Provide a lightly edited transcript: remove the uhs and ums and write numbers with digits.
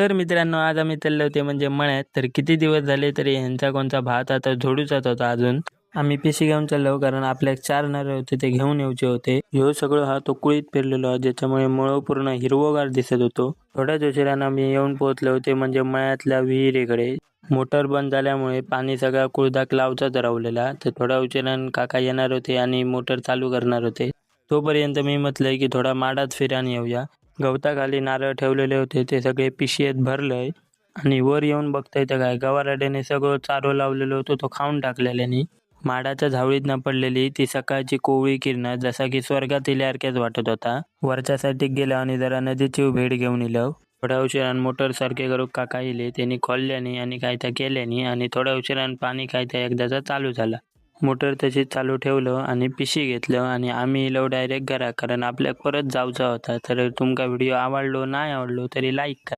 तर मित्रांनो आज आम्ही चाललो होते म्हणजे मळ्यात. तर किती दिवस झाले तरी ह्यांचा कोणचा भात आता झोडूचाच होता अजून. आम्ही पिशी घेऊन चाललो कारण आपल्या 4 नारळ होते ते घेऊन यायचे होते. ह्यो सगळं हा तो कुळीत पेरलेलो ज्याच्यामुळे मळ पूर्ण हिरवगार दिसत होतो. थोड्याच उशिरानं आम्ही येऊन पोहोचलो होते म्हणजे मळ्यातल्या विहिरीकडे. मोटर बंद झाल्यामुळे पाणी सगळा कुळदाक लावचाच राहिलेला. तर थोड्या उशिरानं काका येणार होते आणि मोटर चालू करणार होते. तोपर्यंत मी म्हटलंय की थोडा माडात फिरान येऊया. गवताखाली नारळ ठेवलेले होते ते सगळे पिशवीत भरलंय आणि वर येऊन बघताय तर काय गवारड्याने सगळं चारो लावलेलं होतं तो खाऊन टाकलेल्यानी. माडाच्या झावळीत पडलेली ती सकाळची कोवळी किरण जसा की स्वर्गात इल्यासारख्याच वाटत होता. वरच्या साईडीक गेलो आणि जरा नदीची भेट घेऊन इलो. थोड्या उशिरान मोटर सारखे करून काका इले त्यांनी खोलल्यानी आणि काय त्या केल्यानी आणि थोड्या उशिरान पाणी काय त्या एकदाचा चालू झाला. मोटर तशीच चालू ठेवलं आणि पिशी घेतलं आणि आम्ही इलो डायरेक्ट घरा कारण आपल्याक परत जाऊचा होता. तर तुमका व्हिडिओ आवडलो नाही आवडलो तरी लाईक करा.